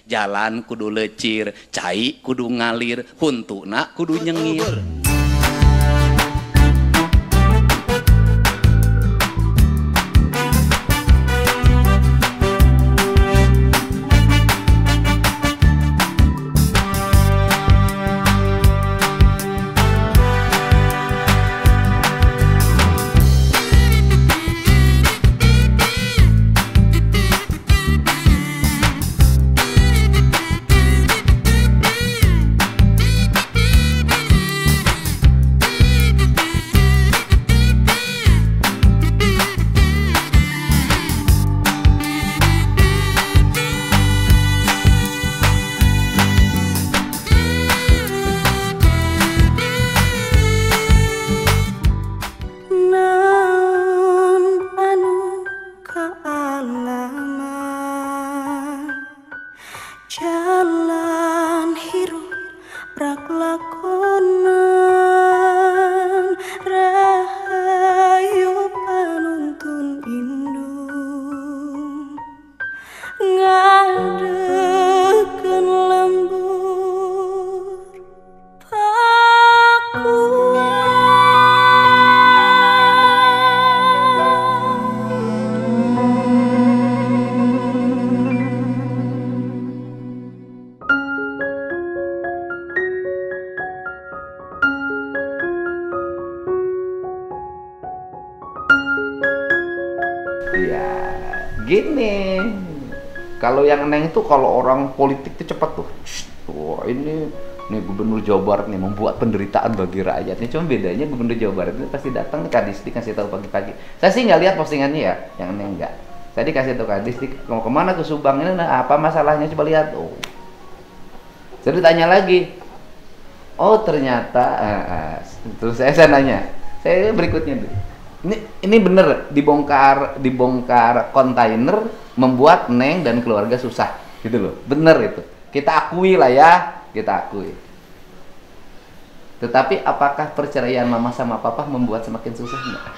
jalan kudu lecir, cai kudu ngalir, huntuna kudu nyengir. Jalan hirup rak lakonan rahayu panuntun indung ngadekeun lembur Ya, gini. Kalau yang Neng itu kalau orang politik itu cepat tuh. Wah, ini gubernur Jawa Barat nih membuat penderitaan bagi rakyatnya. Cuma bedanya gubernur Jawa Barat itu pasti datang ke Kadistik kasih tahu pagi-pagi. Saya sih nggak lihat postingannya ya, yang Neng nggak. Saya dikasih tahu Kadistik mau kemana ke Subang ini, nah, apa masalahnya coba lihat. Oh, saya ditanya lagi. Oh ternyata, terus saya nanya, saya berikutnya tuh. Ini bener dibongkar kontainer membuat Neng dan keluarga susah gitu loh, bener itu, kita akui lah ya, kita akui. Tetapi apakah perceraian mama sama papa membuat semakin susah? Enggak.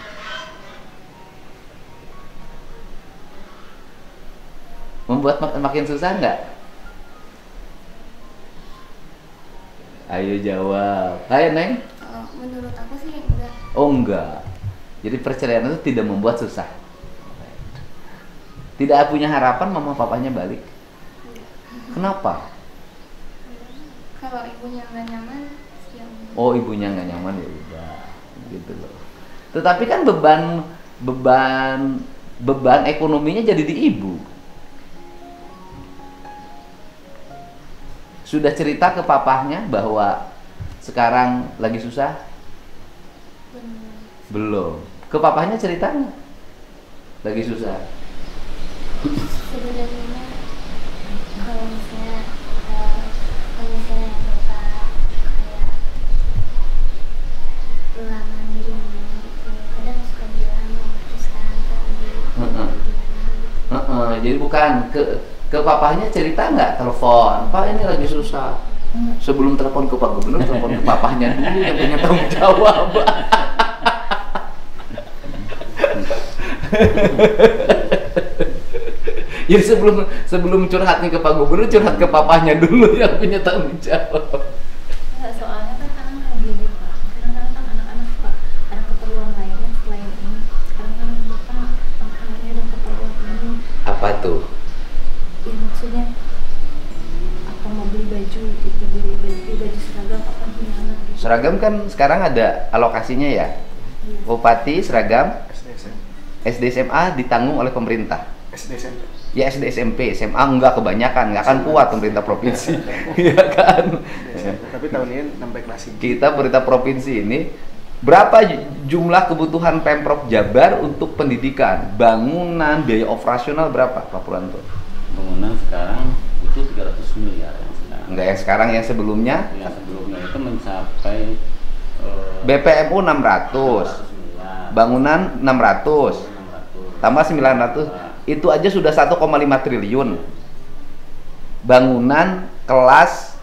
Membuat makin susah enggak? Ayo jawab. Ayo Neng. Menurut aku sih enggak. Oh enggak. Jadi perceraian itu tidak membuat susah. Tidak punya harapan mama papanya balik. Kenapa? Kalau ibunya nggak nyaman, ya udah. Oh ibunya nggak nyaman ya udah, gitu loh. Tetapi kan beban ekonominya jadi di ibu. Sudah cerita ke papahnya bahwa sekarang lagi susah? Belum. Ke papahnya cerita nggak? Lagi susah? Sebenarnya kalau misalnya bapak kayak lama diri gitu, kadang suka bilang terus sekarang Jadi bukan ke papahnya cerita nggak, telepon Pak ini lagi susah. Sebelum telepon ke Pak Gubernur, telepon ke papahnya dulu yang punya tanggung jawab. Jadi sebelum curhatnya ke Pak Gubernur, curhat ke papahnya dulu yang punya tanggung jawab. Nggak, soalnya kan kadang gini Pak, kadang-kadang kan anak-anak suka ada keperluan lainnya selain ini. Kadang-kadang bapak anaknya ada keperluan ini. Apa tuh? Ya maksudnya apa mau beli baju, gitu, beli baju seragam apa gimana gitu. Seragam kan sekarang ada alokasinya ya. Bupati seragam SD SMA ditanggung oleh pemerintah. SD SMP. Ya SD SMP, SMA enggak, kebanyakan, enggak akan kuat pemerintah provinsi. Iya kan? Tapi tahun ini sampai kelas ini. Kita pemerintah provinsi ini berapa jumlah kebutuhan Pemprov Jabar untuk pendidikan, bangunan, biaya operasional berapa Pak Purwanto? Bangunan sekarang itu 300 miliar yang sekarang. Enggak yang sekarang, yang sebelumnya? Yang sebelumnya itu mencapai BPMU 600, bangunan 600, tambah 900, itu aja sudah 1,5 triliun. Bangunan, kelas,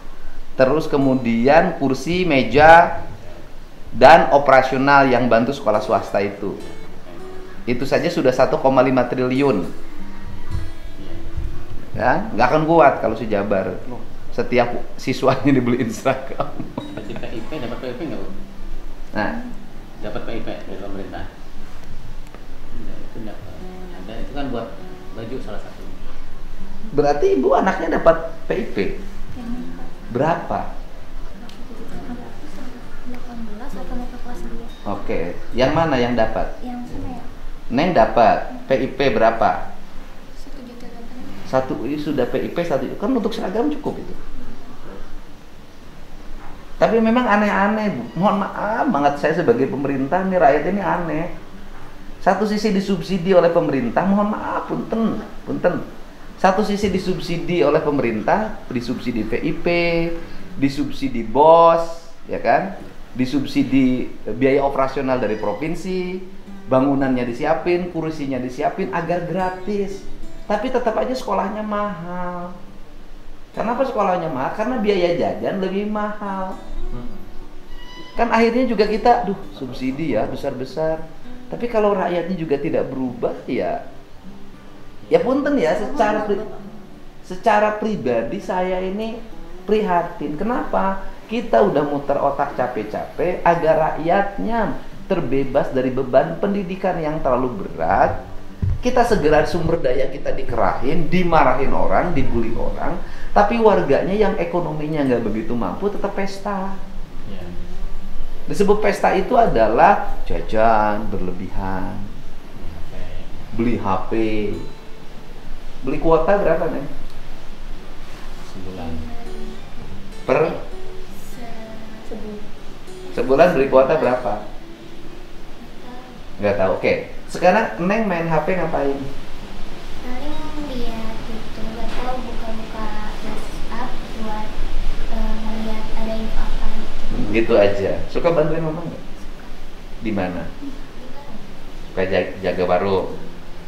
terus kemudian kursi, meja, dan operasional yang bantu sekolah swasta itu saja sudah 1,5 triliun. Ya, nggak akan kuat kalau sejabar. Setiap siswanya dibeliin seragam. Berarti PIP dapat PIP nggak, Bu? Nah, Dapat PIP dari pemerintah. Nah, itu dapat. Ada itu kan buat baju salah satu. berarti ibu anaknya dapat PIP berapa? 18 atau mau ke kelas 2? Oke, yang mana yang dapat? Yang sana ya? Neng dapat PIP berapa? 1.800.000. Satu sudah PIP satu kan untuk seragam cukup itu. Tapi memang aneh-aneh, Bu. Mohon maaf banget saya sebagai pemerintah nih, rakyat ini aneh. Satu sisi disubsidi oleh pemerintah, mohon maaf, punten. Satu sisi disubsidi oleh pemerintah, disubsidi PIP, disubsidi BOS, ya kan? Disubsidi biaya operasional dari provinsi, bangunannya disiapin, kursinya disiapin agar gratis. Tapi tetap aja sekolahnya mahal. Kenapa sekolahnya mahal? Karena biaya jajan lebih mahal. Kan akhirnya juga kita, subsidi ya besar-besar. Tapi kalau rakyatnya juga tidak berubah, ya punten ya, secara pribadi saya ini prihatin. Kenapa? Kita udah muter otak capek-capek agar rakyatnya terbebas dari beban pendidikan yang terlalu berat. Kita segera sumber daya kita dikerahin, dimarahin orang, dibully orang, tapi warganya yang ekonominya nggak begitu mampu tetap pesta. Disebut pesta itu adalah jajan berlebihan, beli HP, beli kuota berapa nih? Sebulan. Per sebulan beli kuota berapa? Nggak tahu. Oke. Sekarang Neng main HP ngapain? Paling lihat gitu, nggak tahu buka-buka WhatsApp buat ngeliat ada info apa gitu. Gitu aja. Suka bantuin mama nggak? Di mana? Suka jaga warung.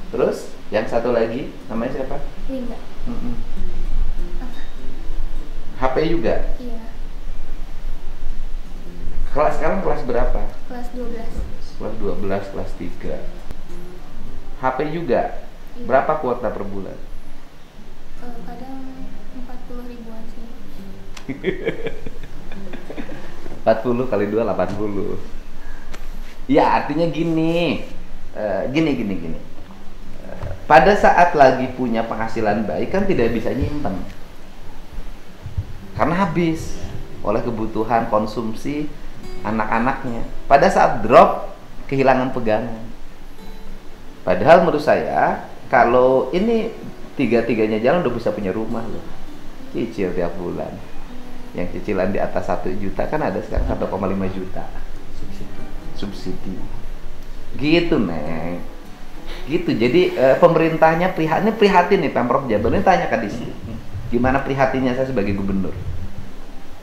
Terus yang satu lagi namanya siapa? Linda. HP juga. Iya, Sekarang kelas berapa? kelas 12. Kelas 12, kelas 3. HP juga. Berapa kuota per bulan? Kadang 40 ribuan sih. 40 kali 2 80. Ya, artinya gini. Gini. Pada saat lagi punya penghasilan baik kan tidak bisa nyimpen. Karena habis oleh kebutuhan konsumsi anak-anaknya. Pada saat drop kehilangan pegangan. Padahal menurut saya kalau ini tiga-tiganya jalan udah bisa punya rumah loh. Cicil tiap bulan. Yang cicilan di atas 1 juta kan ada sekarang 1,5 juta. Subsidi. Gitu, Neng. Gitu. Jadi pemerintahnya prihatin nih, Pemprov Jabar ini tanyakan di sini. Gimana prihatinnya saya sebagai gubernur?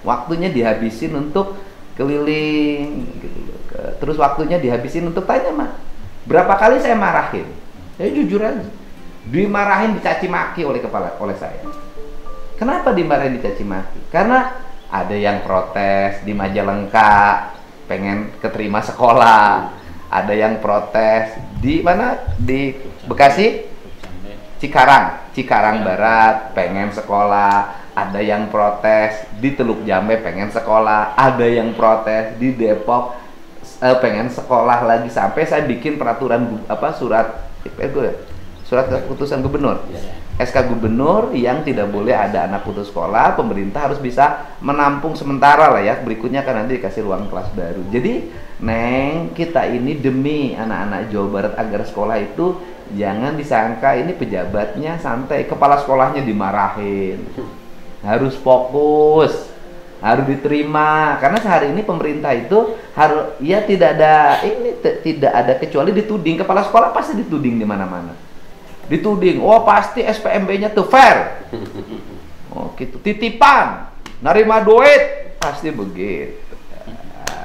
Waktunya dihabisin untuk keliling gitu loh. Terus waktunya dihabisin untuk tanya, Mak. Berapa kali saya marahin? Ya jujur aja. Dimarahin, dicaci maki oleh saya. Kenapa dimarahin, dicaci maki? Karena ada yang protes di Majalengka pengen keterima sekolah. Ada yang protes di mana? Di Bekasi? Cikarang Barat pengen sekolah. Ada yang protes di Teluk Jambe pengen sekolah. Ada yang protes di Depok pengen sekolah lagi, sampai saya bikin peraturan surat keputusan gubernur, SK gubernur yang tidak boleh ada anak putus sekolah. Pemerintah harus bisa menampung sementara lah ya, berikutnya kan nanti dikasih ruang kelas baru. Jadi Neng, kita ini demi anak-anak Jawa Barat agar sekolah itu jangan disangka ini pejabatnya santai, kepala sekolahnya dimarahin. Harus fokus, harus diterima, karena sehari ini pemerintah itu harus tidak ada kecuali dituding. Kepala sekolah pasti dituding di mana-mana, dituding, oh pasti SPMB-nya tuh fair, oh gitu, titipan, nerima duit, pasti begitu.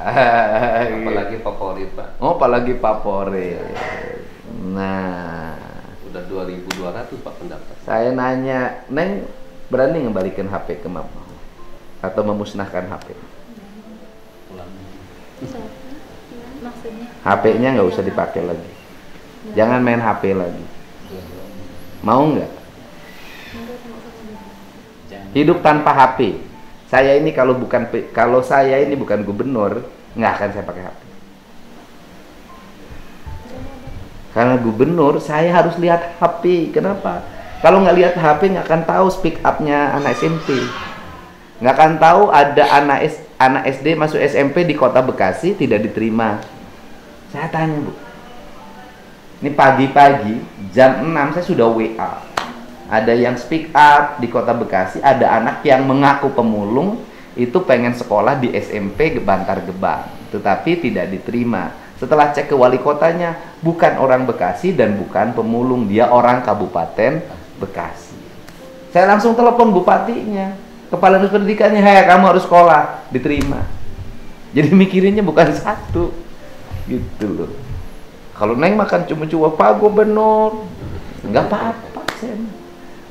Apalagi favorit, Pak. Oh, apalagi favorit. Nah, Udah 2.200 Pak pendaftar. saya nanya, Neng berani ngembalikan HP ke mama atau memusnahkan HP? Maksudnya HP-nya nggak usah dipakai lagi, jangan main HP lagi. Mau nggak? Hidup tanpa HP. Saya ini kalau saya ini bukan gubernur, nggak akan saya pakai HP. Karena gubernur, saya harus lihat HP. Kenapa? Kalau nggak lihat HP, nggak akan tahu speak up-nya anak SMP. Nggak akan tahu ada anak SD masuk SMP di kota Bekasi tidak diterima. Saya tanya, Bu. Ini pagi-pagi, jam 6 saya sudah WA. Ada yang speak up di kota Bekasi, ada anak yang mengaku pemulung, itu pengen sekolah di SMP Bantar Gebang, tetapi tidak diterima. Setelah cek ke wali kotanya, bukan orang Bekasi dan bukan pemulung, dia orang Kabupaten Bekasi. Saya langsung telepon bupatinya, kepala dinas pendidikannya, "Hei, kamu harus sekolah," diterima. Jadi mikirinnya bukan satu, gitu loh. Kalau Neng makan cuma-cuma, "Pak Gubernur," nggak apa-apa.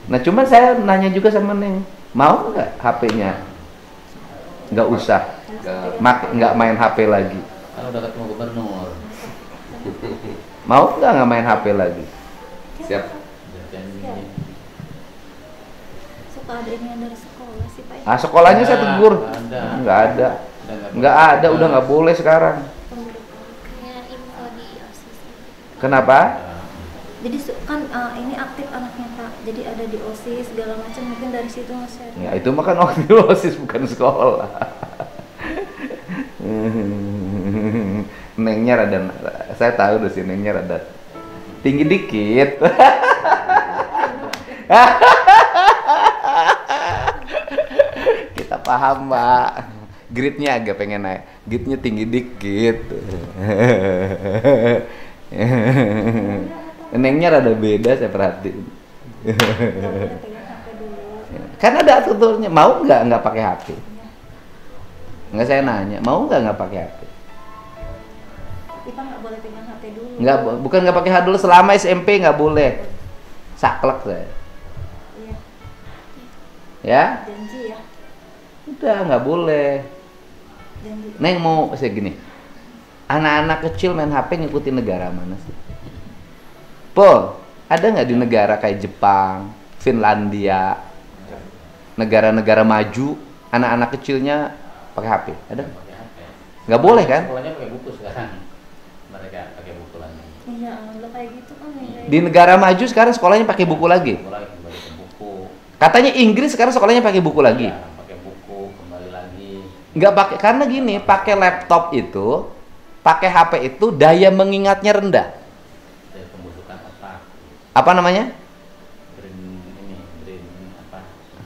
Nah, cuma saya nanya juga sama Neng, mau nggak HP-nya? Nggak usah, nggak main HP lagi. Kalau udah ketemu gubernur. Mau nggak main HP lagi? Siap. Suka ada ini dari sekolah sih Pak. Ah, sekolahnya saya tegur. Nggak ada. Nggak ada, udah nggak boleh sekarang. Kayak info di OSIS. Kenapa? Jadi kan ini aktif anaknya Pak. Jadi ada di OSIS segala macam, mungkin dari situ nge-share. Ya itu makan waktu OSIS bukan sekolah. Nengnya rada, saya tahu udah sih Nengnya rada tinggi dikit. Kita paham, Mbak. Gridnya agak pengen naik, gridnya tinggi dikit. Nengnya rada beda, saya perhatiin. Kan ada tuturnya, mau nggak pakai HP? Nggak, saya nanya, mau nggak pakai HP? Kita nggak boleh pegang HP dulu. Nggak, bukan nggak pakai HP dulu, selama SMP nggak boleh. Saklek saya. Iya. Ya? Janji ya. Udah nggak boleh. Janji. Neng mau saya gini, anak-anak kecil main HP ngikutin negara mana sih? Po, ada nggak di negara kayak Jepang, Finlandia, negara-negara maju, anak-anak kecilnya pakai HP? Ada? Pakai HP. Nggak boleh kan? Sekolahnya pakai buku sekarang. Mereka pakai buku lagi. Iya, alhamdulillah kayak gitu kan ya. Di negara maju sekarang sekolahnya pakai buku lagi. Sekolah kembali ke buku. Katanya Inggris sekarang sekolahnya pakai buku lagi. Ya, pakai buku kembali lagi. Nggak pakai, karena gini, pakai laptop itu, pakai HP itu daya mengingatnya rendah. Dari pembusukan otak. Apa namanya? Brain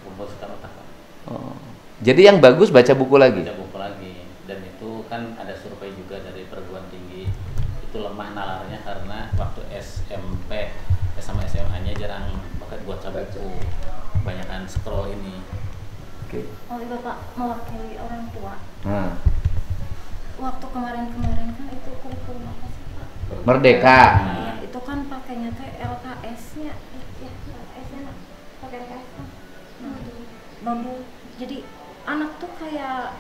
pembusukan otak. Pak. Oh. Jadi yang bagus baca buku lagi. Baca buku lagi. Dan itu kan ada survei juga dari perguruan tinggi, itu lemah nalarnya karena waktu SMP sama SMA-nya jarang baca buku, kebanyakan scroll ini. Oke. Oh iya Bapak, mewakili orang tua. Nah. Waktu kemarin kan itu kurikulum apa sih Pak? Merdeka. Nah, itu kan pakainya teh LKS-nya, ya LKS-nya, pakai LKS kan. Nah, bambu. Jadi anak tuh kayak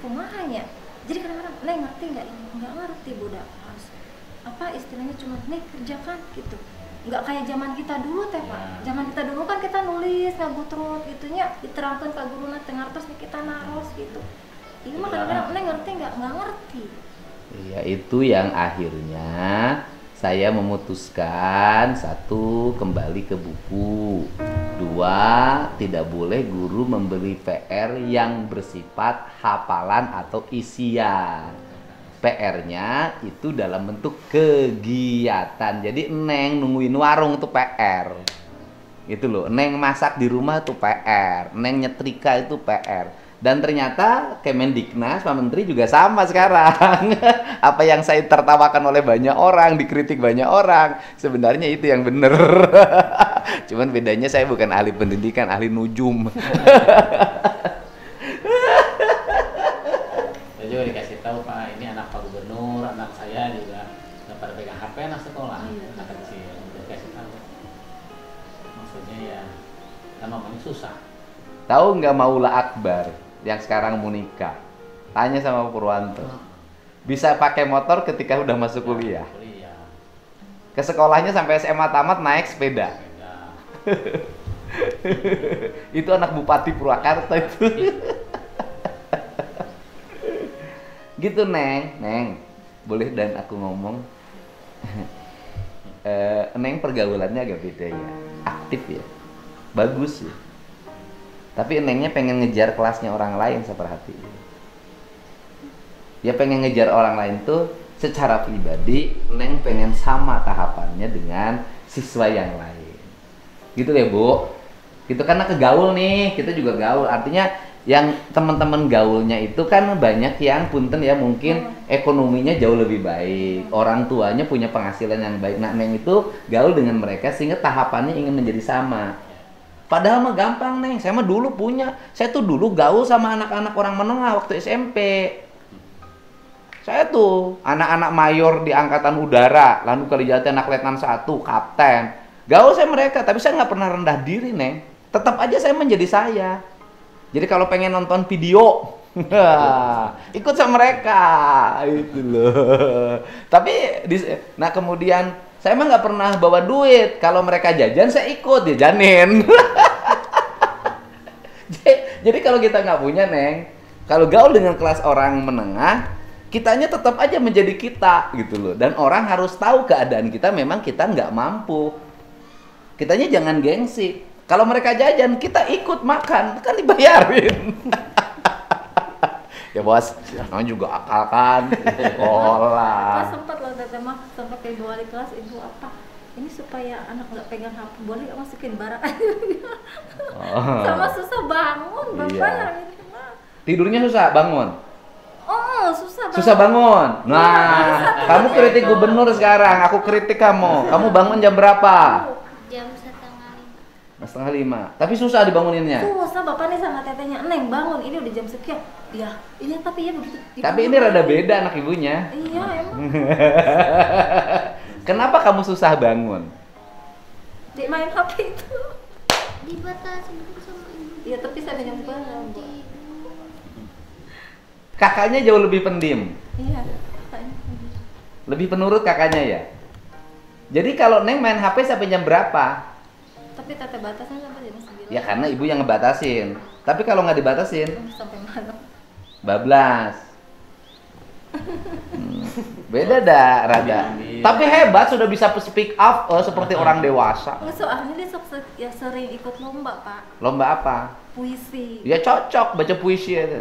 kumahanya. Jadi kadang-kadang, "Neng ngerti nggak ini?" Nggak ngerti, budak. Harus apa istilahnya, cuma "Nih kerjakan," gitu. Nggak kayak zaman kita dulu teh Pak. Zaman kita dulu kan kita nulis ngabutrut gitunya, diterangkan ke guruna tengah terus kita naros gitu. Ini mah kadang-kadang "Neng ngerti nggak?" Nggak ngerti. Iya, itu yang akhirnya saya memutuskan, satu, kembali ke buku. Dua, tidak boleh guru memberi PR yang bersifat hafalan atau isian. PR-nya itu dalam bentuk kegiatan. Jadi Neng nungguin warung itu PR. Gitu loh. Neng masak di rumah itu PR. Neng nyetrika itu PR. Dan ternyata Kemendiknas, Pak Menteri juga sama sekarang. Apa yang saya tertawakan oleh banyak orang, dikritik banyak orang, sebenarnya itu yang benar. Cuman bedanya saya bukan ahli pendidikan, ahli nujum. Saya juga dikasih tahu, "Pak, ini anak Pak Gubernur, anak saya juga nggak pada pegang HP anak sekolah, anak kecil." Dikasih tahu. Maksudnya ya, kan mamanya susah. Tahu nggak Maula Akbar yang sekarang mau nikah? Tanya sama Purwanto. Bisa pakai motor ketika udah masuk kuliah. Ke sekolahnya sampai SMA tamat naik sepeda. Itu anak Bupati Purwakarta itu. Gitu Neng, boleh dan aku ngomong. Neng pergaulannya agak beda ya, aktif ya, bagus ya. Tapi Nengnya pengen ngejar kelasnya orang lain, saya perhatiin. Dia pengen ngejar orang lain tuh secara pribadi, Neng pengen sama tahapannya dengan siswa yang lain. Gitu ya Bu. Gitu karena kegaul nih, kita juga gaul. Artinya yang teman-teman gaulnya itu kan banyak yang punten ya mungkin ekonominya jauh lebih baik. Orang tuanya punya penghasilan yang baik. Nah, Neng itu gaul dengan mereka sehingga tahapannya ingin menjadi sama. Padahal mah gampang Neng, saya mah dulu punya. Saya tuh dulu gaul sama anak-anak orang menengah waktu SMP. Saya tuh anak-anak mayor di angkatan udara, lalu Kalijati anak letnan 1, kapten. Gaul saya mereka, tapi saya nggak pernah rendah diri Neng. Tetap aja saya menjadi saya. Jadi kalau pengen nonton video, ikut sama mereka, itu loh. Tapi, nah kemudian saya emang nggak pernah bawa duit. Kalau mereka jajan, saya ikut jajanin. Jadi kalau kita nggak punya Neng, kalau gaul dengan kelas orang menengah, kitanya tetap aja menjadi kita gitu loh. Dan orang harus tahu keadaan kita memang kita nggak mampu. Kitanya jangan gengsi. Kalau mereka jajan, kita ikut makan, kan dibayarin. Ya bos, namanya juga akal kan, sekolah. Sempat loh Tete mah, sempat kayak bawa di kelas ibu apa? Ini supaya anak nggak pegang HP, boleh nggak masukin barang aja? Sama susah bangun, bapak yang ini mah. Tidurnya susah bangun. Oh, susah bangun. Susah bangun. Nah, kamu kritik gubernur sekarang, aku kritik kamu. Kamu bangun jam berapa? Jam 4:30. Tapi susah dibanguninnya. Susah bapak nih sama tetenya, Neng bangun, ini udah jam sekian. Iya, ini tapi ya begitu. Tapi ini rada beda anak ibunya. Iya emang. Kenapa kamu susah bangun? Di main HP itu. Dibatasi sama ibu. Iya tapi saya jam berapa? Kakaknya jauh lebih pendiam. Iya. Kakaknya. Lebih penurut kakaknya ya. Jadi kalau Neng main HP sampai jam berapa? Tapi tete batasnya sampai jam 9. Ya karena ibu yang ngebatasin. Tapi kalau nggak dibatasin, Sampai malam. bablas. Beda dah rada. Tapi hebat sudah bisa speak up seperti orang dewasa. Nggak soalnya dia ya sering ikut lomba Pak. Lomba apa? Puisi. Ya cocok baca puisi itu.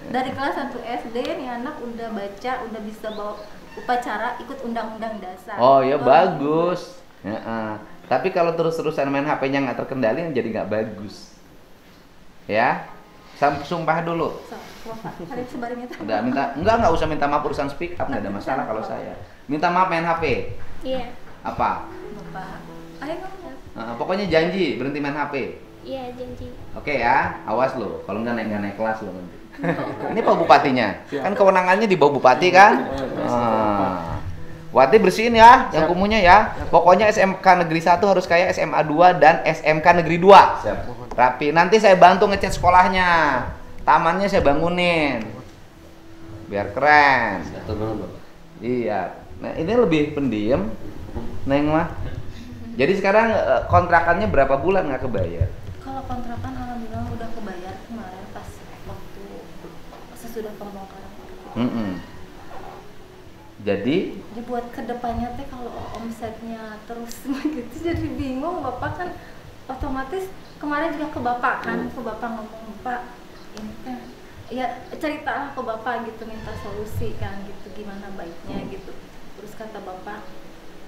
Dari kelas 1 SD nih anak udah baca, udah bisa bawa upacara, ikut undang-undang dasar. Oh ya bagus. Ya, tapi kalau terus-terusan main HP-nya nggak terkendali jadi nggak bagus. Ya, sumpah dulu. Hari sebaring itu. Udah nggak usah minta maaf urusan speak up, nggak ada masalah kalau saya. Minta maaf main HP. Iya. Apa? Bapak. Ayo ngomong. Pokoknya janji berhenti main HP. Iya, janji. Oke ya, awas lo. Kalau nggak naik kelas lo nanti. Ini Pak Bupatinya. Kan kewenangannya di bawah Bupati kan? Wati bersihin ya, yang kumuhnya ya. Pokoknya SMK Negeri 1 harus kayak SMA 2 dan SMK Negeri 2. Siap. Rapi. Nanti saya bantu ngecat sekolahnya. Tamannya saya bangunin. Biar keren. Iya. Nah, ini lebih pendiam. Neng mah. Jadi sekarang kontrakannya berapa bulan nggak kebayar? Kalau kontrakan alhamdulillah udah kebayar kemarin pas waktu sesudah pembongkaran. Jadi buat kedepannya teh kalau omsetnya terus gitu jadi bingung bapak kan otomatis kemarin juga ke bapak kan ke bapak ngomong Pak ini kan ya ceritalah ke bapak gitu minta solusi kan gitu gimana baiknya gitu terus kata bapak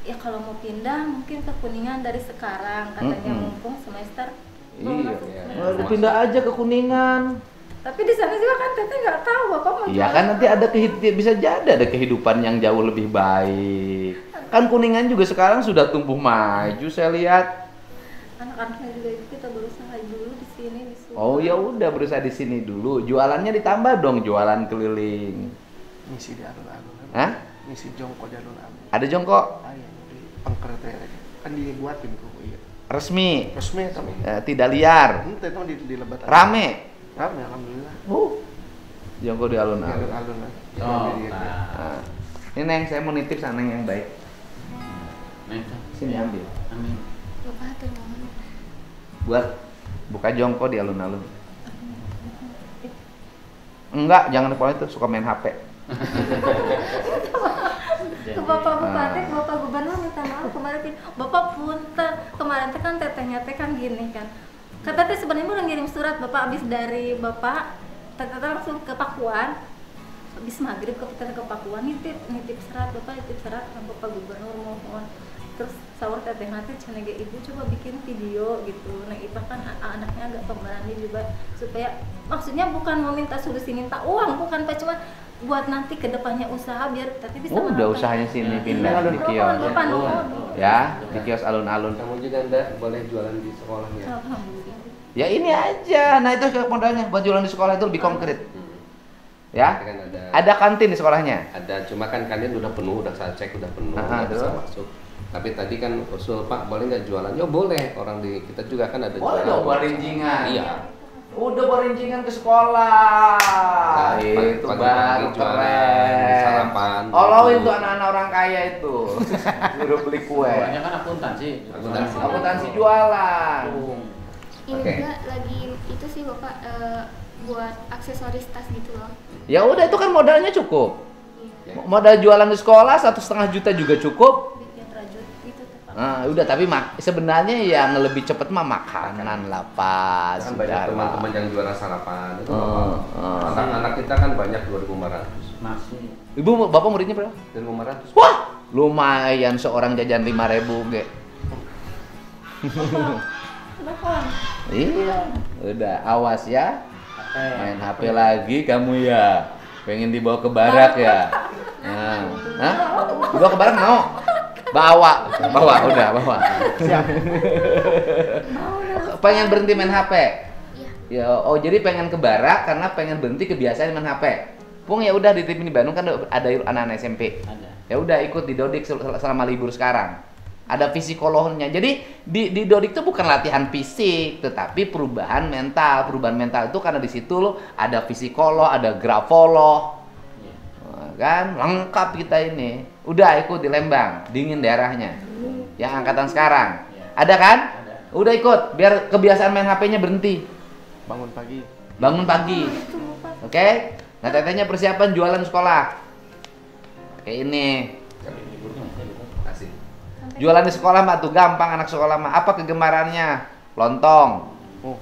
ya kalau mau pindah mungkin ke Kuningan dari sekarang katanya mumpung semester pindah aja ke Kuningan. Tapi di sana juga kan teteh nggak tahu bapak mau. Iya kan nanti ada bisa jadi ada kehidupan yang jauh lebih baik. Kan Kuningan juga sekarang sudah tumbuh maju saya lihat. Anak-anaknya juga itu kita berusaha dulu di sini. Oh ya udah berusaha di sini dulu. Jualannya ditambah dong jualan keliling. Misi di alun-alun. Hah? Misi jongkok di alun-alun. Ada jongkok? Iya, di pangkernya kan dibuatin tuh. Iya. Resmi. Resmi kami. Tidak liar. Itu di lebat. Rame. Rame alhamdulillah. Jongkok di alun-alun. Alun-alun. Ini Neng, saya mau nitip sana yang baik. Sini ambil. Amin. Bapak hatur nuhun. Buat buka jongko di alun-alun. Enggak, jangan sekolah itu suka main HP. Ke Bapak Bupati, ke Bapak Gubernur minta maaf kemarin. Bapak punten, kemarin teh kan tetehnya teh kan gini kan. Kata teh sebenarnya udah ngirim surat Bapak abis dari Bapak, teteh langsung ke Pakuan. Abis maghrib ke Pakuan nitip serat Bapak, nitip serat ke Bapak Gubernur mohon. Terus sahur teteh nanti cenega ibu coba bikin video gitu. Nah itu kan anaknya agak pemberani juga supaya maksudnya bukan mau minta solusi minta uang, bukan Pak, cuma buat nanti kedepannya usaha biar tapi bisa Udah usahanya sini pindah di kios. Ya, di kios alun-alun. Kamu juga Anda boleh jualan di sekolahnya. Alhamdulillah. Ya ini aja. Nah itu modalnya buat jualan di sekolah itu lebih konkret. Ya. Kan Ada kantin di sekolahnya. ada, cuma kan kalian udah penuh, udah saya cek udah penuh, nggak bisa masuk. Tapi tadi kan usul Pak, boleh nggak jualan? Ya boleh. Orang di kita juga kan ada Boleh dong buat rincingan. Iya. Udah buat rincingan ke sekolah. Nah, Itu pagi-pagi baru jualan, keren. sarapan. Oloin tuh anak-anak orang kaya itu. Suruh beli kue. Banyak kan akuntansi. Akuntansi jualan. Ini Oke. juga lagi itu sih Bapak buat aksesoris tas gitu loh. Ya udah itu kan modalnya cukup. Iya. Modal jualan di sekolah 1,5 juta juga cukup. Bikin rajut itu tuh Pak. Nah, udah tapi sebenarnya yang lebih cepet mah makanan lah pas. Kan banyak teman-teman yang jualan sarapan itu anak-anak kita kan banyak 2.500. Nasi. Ibu bapak muridnya berapa? 2.500. Wah, lumayan seorang jajan 5.000 ge. Bapak. Iya, udah awas ya. Main HP lagi kamu ya. Pengen dibawa ke barak ya. Nah, hah? Dibawa ke barak mau? Bawa, udah bawa. Siap. Pengen berhenti main HP? Iya. Ya, oh jadi pengen ke barak karena pengen berhenti kebiasaan main HP. Pung ya udah di TV di Bandung kan ada anak-anak SMP. Ada. Ya udah ikut di Dodik selama libur sekarang. Ada psikolognya. Jadi di Dodik itu bukan latihan fisik, tetapi perubahan mental. Perubahan mental itu karena di situ loh ada psikolog, ada grafolog. Iya. Nah, kan lengkap kita ini. Udah ikut di Lembang, dingin daerahnya. Yang angkatan sekarang. Ada kan? Ada. Udah ikut biar kebiasaan main HP-nya berhenti. Bangun pagi. Bangun pagi. Oke? Nah, tetehnya persiapan jualan sekolah. Kayak ini. Asik. Jualan di sekolah mah tuh gampang anak sekolah mah. Apa kegemarannya? Lontong, Oh,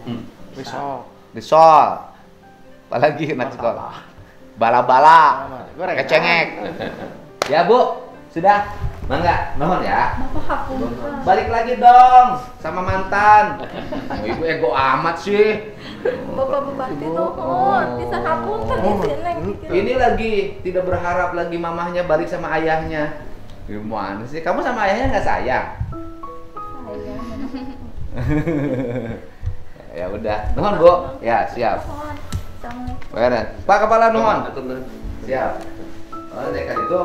besok. risol. Apalagi anak sekolah. Bala-bala, Goreng. kecengek. Ya, Bu. Sudah. Mangga, mohon ya. Bapak hapus. Balik lagi dong sama mantan. Ibu ego amat sih. Bapak Bupati nuhun, bisa hapunten di sini. Ini lagi tidak berharap lagi mamahnya balik sama ayahnya. Gimana sih? Kamu sama ayahnya nggak sayang? Ya udah. Nuhun, Bu. Ya, siap. Assalamualaikum. Beres. Pak Kepala nuhun. Atur, Nur. Siap. Oh, dekat itu